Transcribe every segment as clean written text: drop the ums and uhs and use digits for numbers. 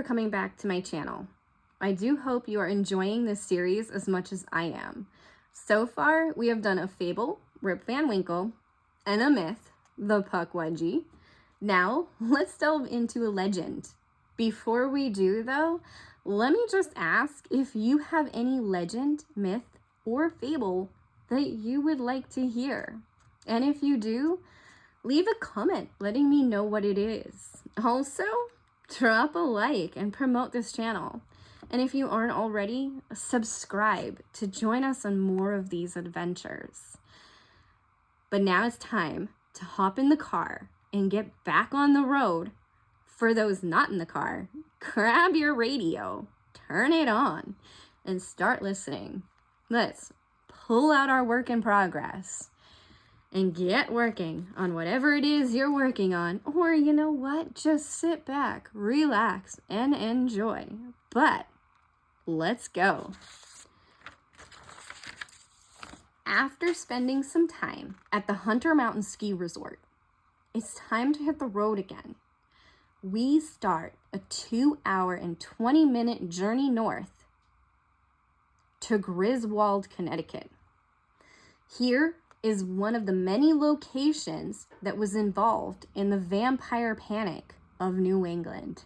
for coming back to my channel. I do hope you are enjoying this series as much as I am. So far, we have done a fable, Rip Van Winkle, and a myth, the Puck Wedgie. Now, let's delve into a legend. Before we do, though, let me just ask if you have any legend, myth, or fable that you would like to hear. And if you do, leave a comment letting me know what it is. Also, drop a like and promote this channel. And if you aren't already, subscribe to join us on more of these adventures. But now it's time to hop in the car and get back on the road. For those not in the car, grab your radio, turn it on, and start listening. Let's pull out our work in progress and get working on whatever it is you're working on. Or you know what? Just sit back, relax, and enjoy. But let's go. After spending some time at the Hunter Mountain Ski Resort, it's time to hit the road again. We start a 2-hour and 20-minute journey north to Griswold, Connecticut. Here is one of the many locations that was involved in the vampire panic of New England.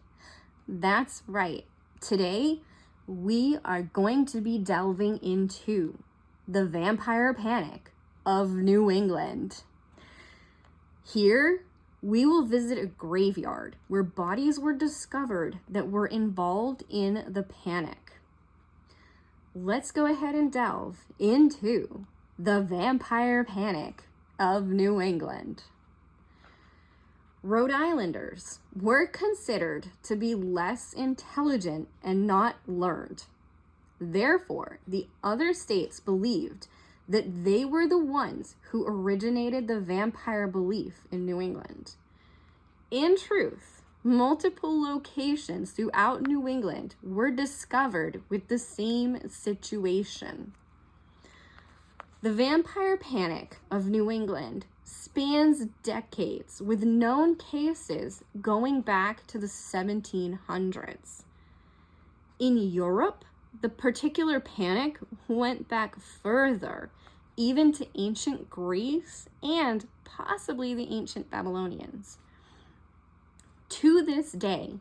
That's right. Today, we are going to be delving into the vampire panic of New England. Here, we will visit a graveyard where bodies were discovered that were involved in the panic. Let's go ahead and delve into the vampire panic of New England. Rhode Islanders were considered to be less intelligent and not learned. Therefore, the other states believed that they were the ones who originated the vampire belief in New England. In truth, multiple locations throughout New England were discovered with the same situation. The vampire panic of New England spans decades, with known cases going back to the 1700s. In Europe, the particular panic went back further, even to ancient Greece and possibly the ancient Babylonians. To this day,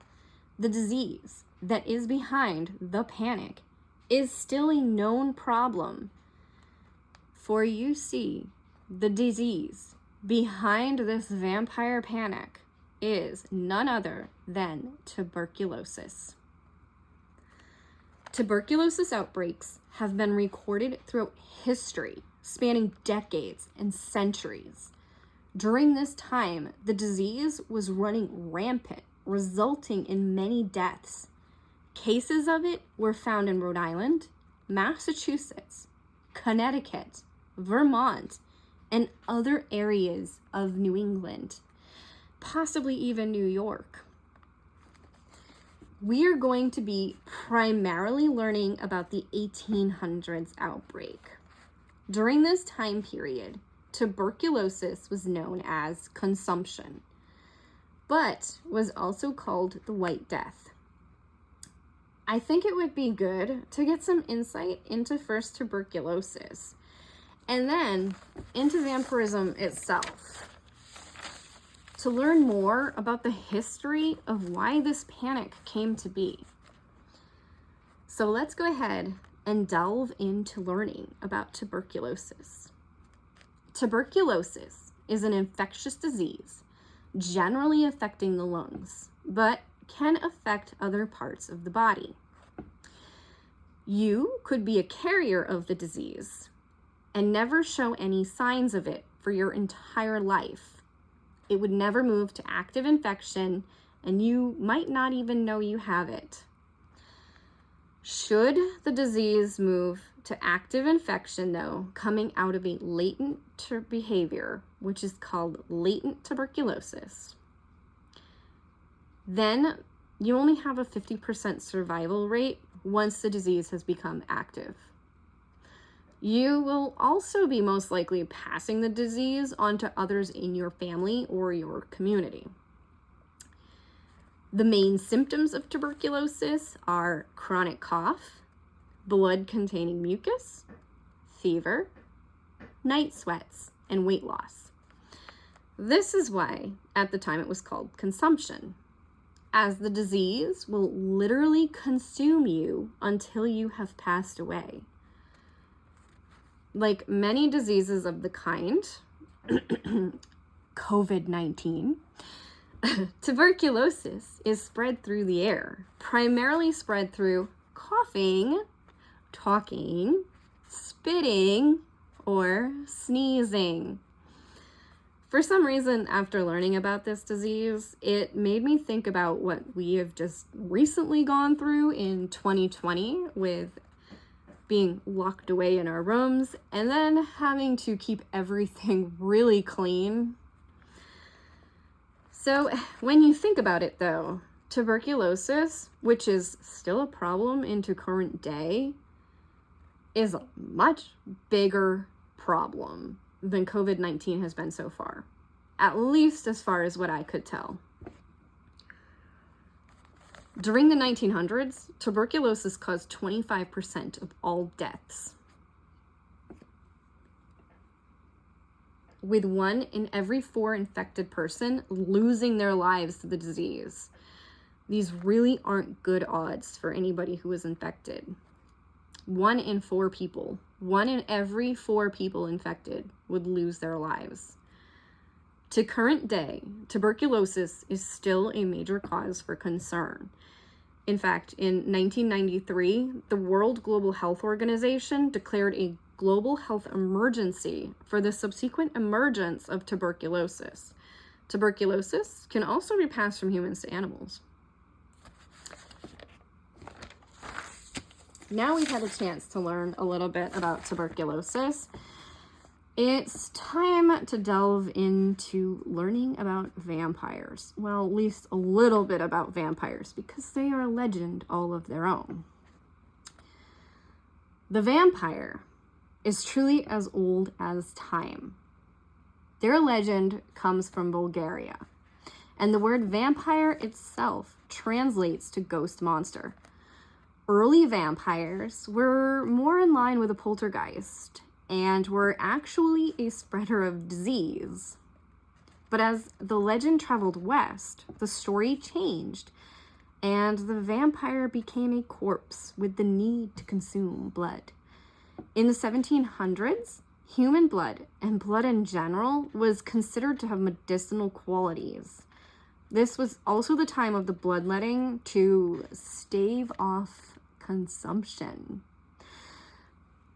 the disease that is behind the panic is still a known problem. For you see, the disease behind this vampire panic is none other than tuberculosis. Tuberculosis outbreaks have been recorded throughout history, spanning decades and centuries. During this time, the disease was running rampant, resulting in many deaths. Cases of it were found in Rhode Island, Massachusetts, Connecticut, Vermont, and other areas of New England, possibly even New York. We are going to be primarily learning about the 1800s outbreak. During this time period, tuberculosis was known as consumption, but was also called the White Death. I think it would be good to get some insight into first tuberculosis and then into vampirism itself, to learn more about the history of why this panic came to be. So let's go ahead and delve into learning about tuberculosis. Tuberculosis is an infectious disease generally affecting the lungs, but can affect other parts of the body. You could be a carrier of the disease and never show any signs of it for your entire life. It would never move to active infection, and you might not even know you have it. Should the disease move to active infection, though, coming out of a latent behavior, which is called latent tuberculosis, then you only have a 50% survival rate once the disease has become active. You will also be most likely passing the disease on to others in your family or your community. The main symptoms of tuberculosis are chronic cough, blood-containing mucus, fever, night sweats, and weight loss. This is why, at the time, it was called consumption, as the disease will literally consume you until you have passed away. Like many diseases of the kind, COVID-19, tuberculosis is spread through the air, primarily spread through coughing, talking, spitting, or sneezing. For some reason, after learning about this disease, it made me think about what we have just recently gone through in 2020 with being locked away in our rooms and then having to keep everything really clean. So when you think about it though, tuberculosis, which is still a problem into current day, is a much bigger problem than COVID-19 has been so far, at least as far as what I could tell. During the 1900s, tuberculosis caused 25% of all deaths, with 1 in every 4 infected person losing their lives to the disease. These really aren't good odds for anybody who was infected. 1 in 4 people, 1 in every 4 people infected would lose their lives. To current day, tuberculosis is still a major cause for concern. In fact, in 1993, the World Global Health Organization declared a global health emergency for the subsequent emergence of tuberculosis. Tuberculosis can also be passed from humans to animals. Now we've had a chance to learn a little bit about tuberculosis. It's time to delve into learning about vampires. Well, at least a little bit about vampires, because they are a legend all of their own. The vampire is truly as old as time. Their legend comes from Bulgaria, and the word vampire itself translates to ghost monster. Early vampires were more in line with a poltergeist and were actually a spreader of disease. But as the legend traveled west, the story changed, and the vampire became a corpse with the need to consume blood. In the 1700s, human blood, and blood in general, was considered to have medicinal qualities. This was also the time of the bloodletting to stave off consumption.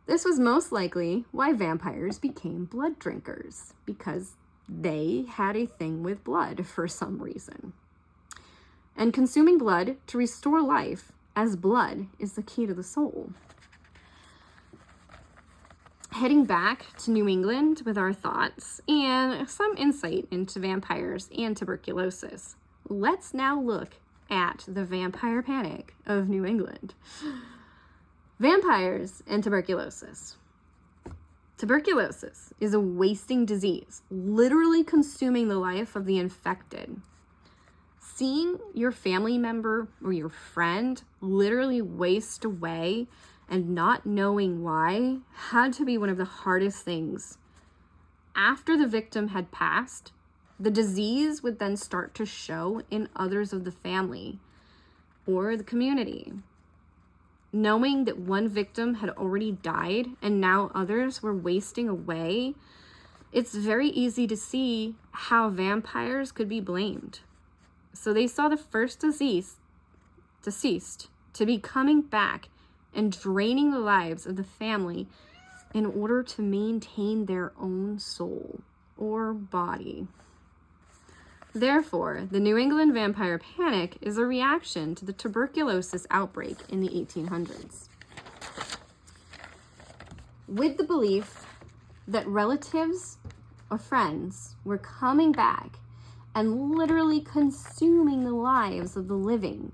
This was most likely why vampires became blood drinkers, because they had a thing with blood for some reason. And consuming blood to restore life, as blood is the key to the soul. Heading back to New England with our thoughts and some insight into vampires and tuberculosis, let's now look at the vampire panic of New England. Vampires and tuberculosis. Tuberculosis is a wasting disease, literally consuming the life of the infected. Seeing your family member or your friend literally waste away and not knowing why had to be one of the hardest things. After the victim had passed, the disease would then start to show in others of the family or the community. Knowing that one victim had already died and now others were wasting away, it's very easy to see how vampires could be blamed. So they saw the first deceased to be coming back and draining the lives of the family in order to maintain their own soul or body. Therefore, the New England vampire panic is a reaction to the tuberculosis outbreak in the 1800s. With the belief that relatives or friends were coming back and literally consuming the lives of the living,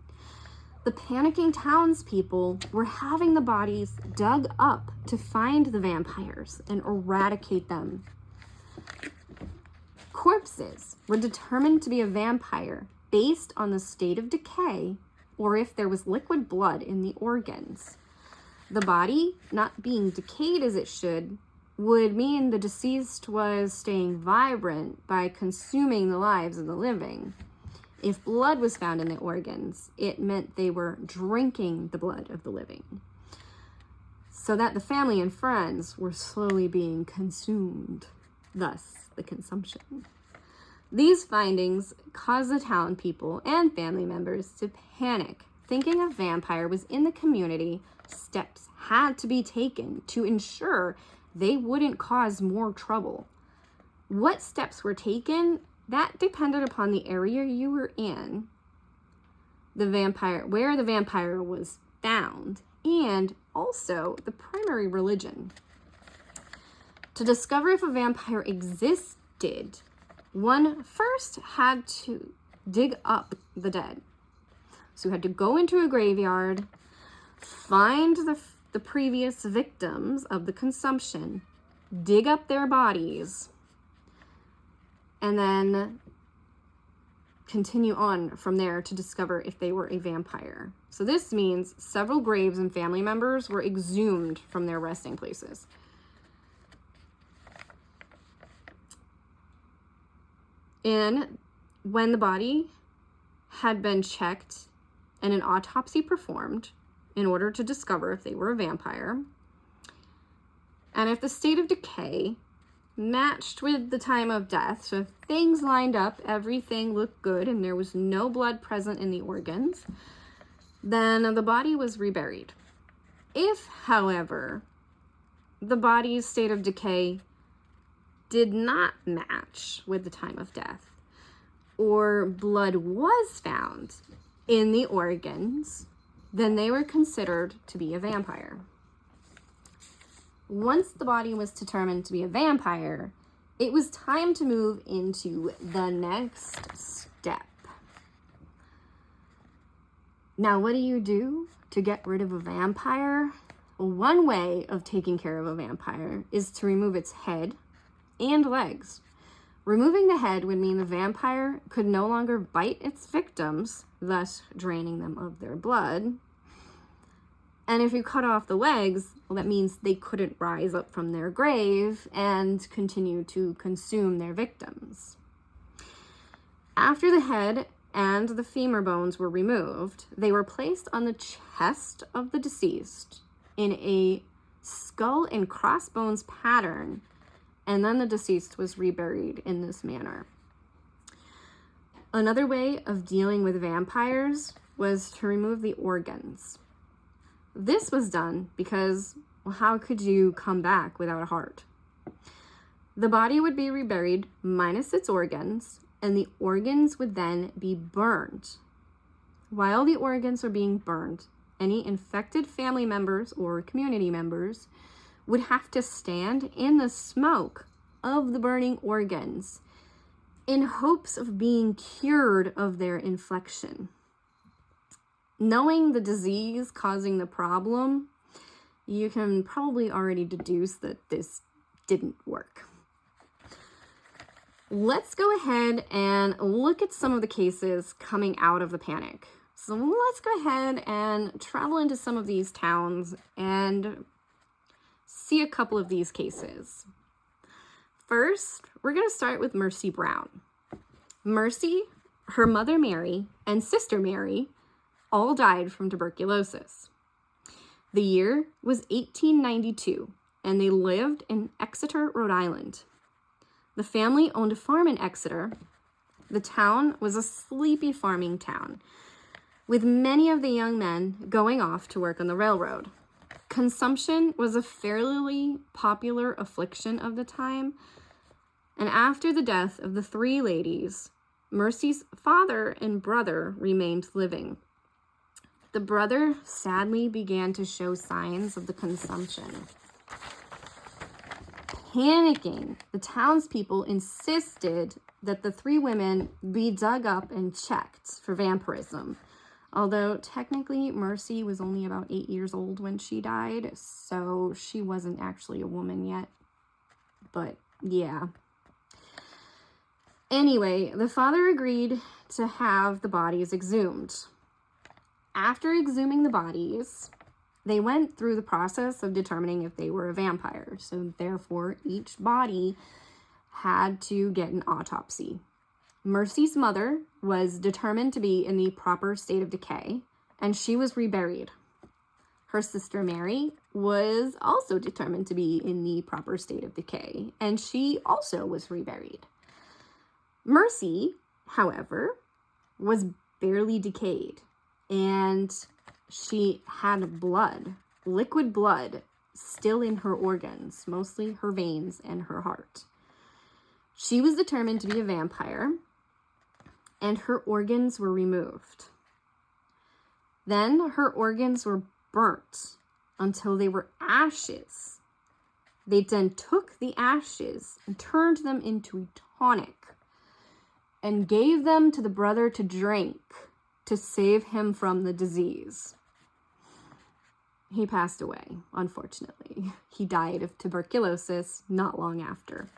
the panicking townspeople were having the bodies dug up to find the vampires and eradicate them. Corpses were determined to be a vampire based on the state of decay or if there was liquid blood in the organs. The body not being decayed as it should would mean the deceased was staying vibrant by consuming the lives of the living. If blood was found in the organs, it meant they were drinking the blood of the living, so that the family and friends were slowly being consumed, thus the consumption. These findings caused the town people and family members to panic, thinking a vampire was in the community. Steps had to be taken to ensure they wouldn't cause more trouble. What steps were taken? That depended upon the area you were in, where the vampire was found, and also the primary religion. To discover if a vampire existed, one first had to dig up the dead. So you had to go into a graveyard, find the previous victims of the consumption, dig up their bodies, and then continue on from there to discover if they were a vampire. So this means several graves and family members were exhumed from their resting places. And when the body had been checked and an autopsy performed in order to discover if they were a vampire, and if the state of decay matched with the time of death, so if things lined up, everything looked good, and there was no blood present in the organs, then the body was reburied. If, however, the body's state of decay did not match with the time of death, or blood was found in the organs, then they were considered to be a vampire. Once the body was determined to be a vampire, it was time to move into the next step. Now, what do you do to get rid of a vampire? One way of taking care of a vampire is to remove its head and legs. Removing the head would mean the vampire could no longer bite its victims, thus draining them of their blood. And if you cut off the legs, well, that means they couldn't rise up from their grave and continue to consume their victims. After the head and the femur bones were removed, they were placed on the chest of the deceased in a skull and crossbones pattern, and then the deceased was reburied in this manner. Another way of dealing with vampires was to remove the organs. This was done because, well, how could you come back without a heart? The body would be reburied minus its organs, and the organs would then be burned. While the organs were being burned, any infected family members or community members would have to stand in the smoke of the burning organs in hopes of being cured of their infection. Knowing the disease causing the problem, you can probably already deduce that this didn't work. Let's go ahead and look at some of the cases coming out of the panic. So let's go ahead and travel into some of these towns and see a couple of these cases. First, we're going to start with Mercy Brown. Mercy, her mother Mary, and sister Mary all died from tuberculosis. The year was 1892, and they lived in Exeter, Rhode Island. The family owned a farm in Exeter. The town was a sleepy farming town, with many of the young men going off to work on the railroad. Consumption was a fairly popular affliction of the time, and after the death of the three ladies, Mercy's father and brother remained living. The brother sadly began to show signs of the consumption. Panicking, the townspeople insisted that the three women be dug up and checked for vampirism. Although technically Mercy was only about 8 years old when she died, so she wasn't actually a woman yet. But yeah. Anyway, the father agreed to have the bodies exhumed. After exhuming the bodies, they went through the process of determining if they were a vampire. So therefore, each body had to get an autopsy. Mercy's mother was determined to be in the proper state of decay, and she was reburied. Her sister Mary was also determined to be in the proper state of decay, and she also was reburied. Mercy, however, was barely decayed, and she had blood, liquid blood, still in her organs, mostly her veins and her heart. She was determined to be a vampire, and her organs were removed. Then her organs were burnt until they were ashes. They then took the ashes and turned them into a tonic and gave them to the brother to drink to save him from the disease. He passed away, unfortunately. He died of tuberculosis not long after.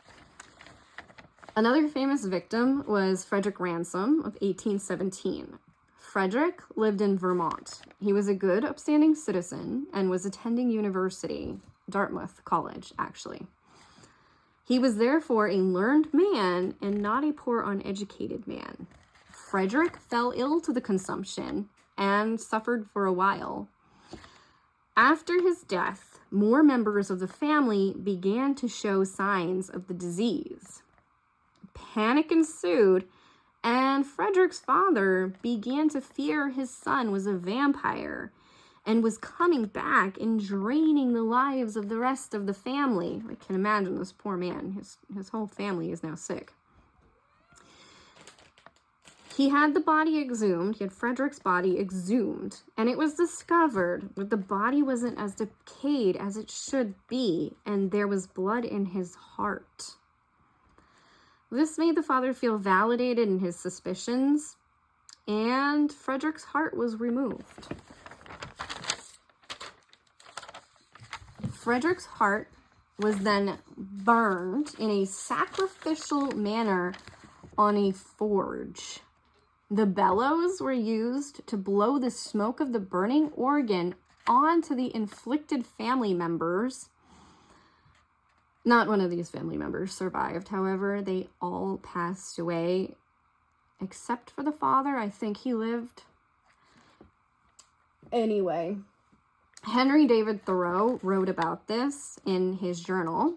Another famous victim was Frederick Ransom of 1817. Frederick lived in Vermont. He was a good, upstanding citizen and was attending university, Dartmouth College, actually. He was therefore a learned man and not a poor, uneducated man. Frederick fell ill to the consumption and suffered for a while. After his death, more members of the family began to show signs of the disease. Panic ensued, and Frederick's father began to fear his son was a vampire and was coming back and draining the lives of the rest of the family. I can imagine this poor man. His whole family is now sick. He had the body exhumed. He had Frederick's body exhumed, and it was discovered that the body wasn't as decayed as it should be, and there was blood in his heart. This made the father feel validated in his suspicions, and Frederick's heart was removed. Frederick's heart was then burned in a sacrificial manner on a forge. The bellows were used to blow the smoke of the burning organ onto the inflicted family members. Not one of these family members survived, however. They all passed away, except for the father. I think he lived. Anyway, Henry David Thoreau wrote about this in his journal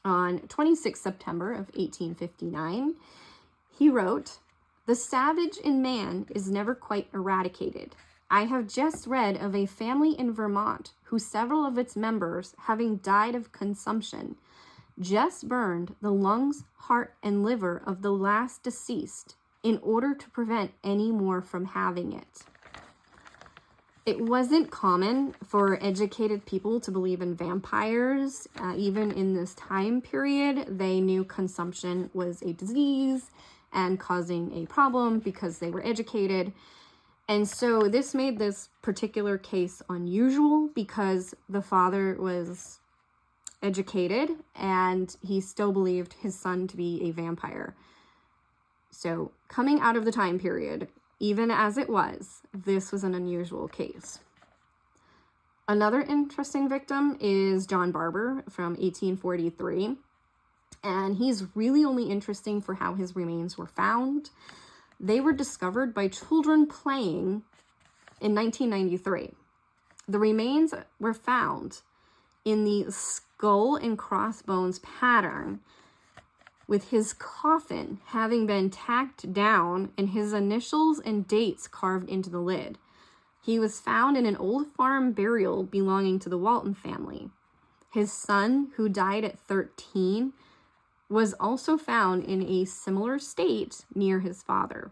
on 26 September of 1859. He wrote, "The savage in man is never quite eradicated. I have just read of a family in Vermont whose several of its members, having died of consumption, just burned the lungs, heart, and liver of the last deceased in order to prevent any more from having it." It wasn't common for educated people to believe in vampires. Even in this time period, they knew consumption was a disease and causing a problem because they were educated. And so this made this particular case unusual because the father was educated and he still believed his son to be a vampire. So coming out of the time period, even as it was, this was an unusual case. Another interesting victim is John Barber from 1843. And he's really only interesting for how his remains were found. They were discovered by children playing in 1993. The remains were found in the skull and crossbones pattern, with his coffin having been tacked down and his initials and dates carved into the lid. He was found in an old farm burial belonging to the Walton family. His son, who died at 13, was also found in a similar state near his father.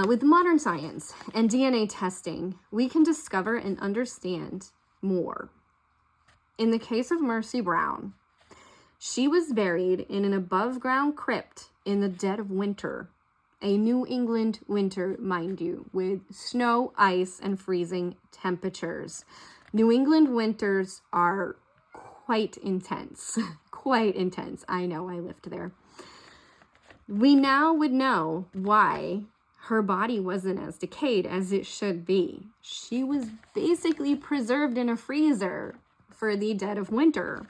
With modern science and DNA testing, we can discover and understand more. In the case of Mercy Brown, she was buried in an above-ground crypt in the dead of winter. A New England winter, mind you, with snow, ice, and freezing temperatures. New England winters are quite intense. Quite intense. I know, I lived there. We now would know why her body wasn't as decayed as it should be. She was basically preserved in a freezer for the dead of winter.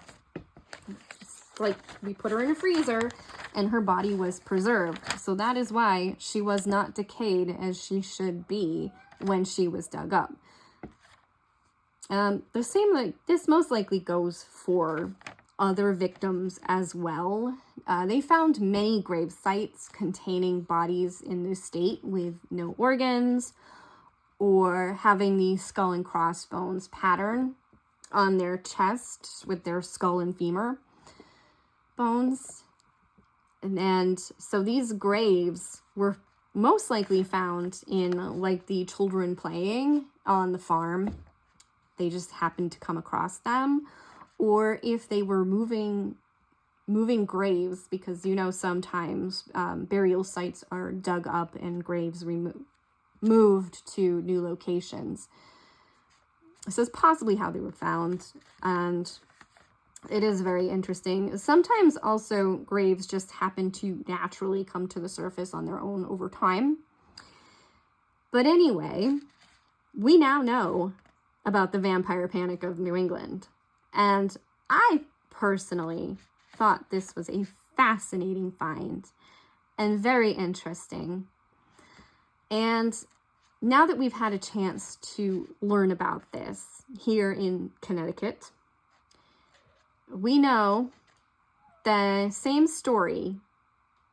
It's like we put her in a freezer and her body was preserved. So that is why she was not decayed as she should be when she was dug up. The same, like this most likely goes for other victims as well. They found many grave sites containing bodies in this state with no organs or having the skull and crossbones pattern on their chest with their skull and femur bones. And so these graves were most likely found in like the children playing on the farm. They just happened to come across them, or if they were moving graves, because you know sometimes burial sites are dug up and graves moved to new locations. So it's possibly how they were found, and it is very interesting. Sometimes also graves just happen to naturally come to the surface on their own over time. But anyway, we now know about the vampire panic of New England. And I personally thought this was a fascinating find and very interesting. And now that we've had a chance to learn about this here in Connecticut, we know the same story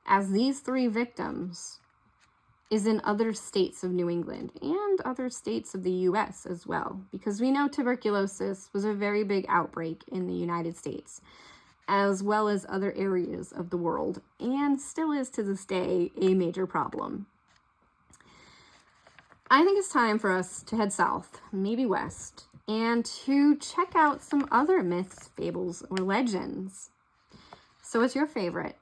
as these 3 victims is in other states of New England and other states of the US as well, because we know tuberculosis was a very big outbreak in the United States, as well as other areas of the world, and still is to this day a major problem. I think it's time for us to head south, maybe west, and to check out some other myths, fables, or legends. So what's your favorite?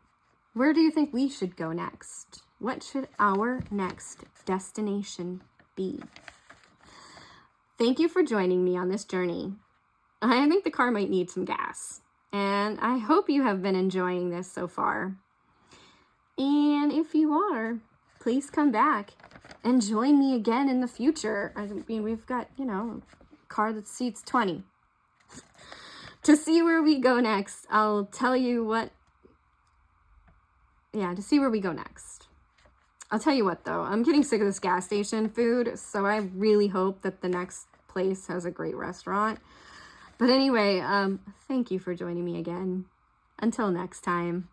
Where do you think we should go next? What should our next destination be? Thank you for joining me on this journey. I think the car might need some gas, and I hope you have been enjoying this so far. And if you are, please come back and join me again in the future. I mean, we've got, a car that seats 20. To see where we go next, I'll tell you what. To see where we go next. I'll tell you what, though, I'm getting sick of this gas station food, so I really hope that the next place has a great restaurant. But anyway, thank you for joining me again. Until next time.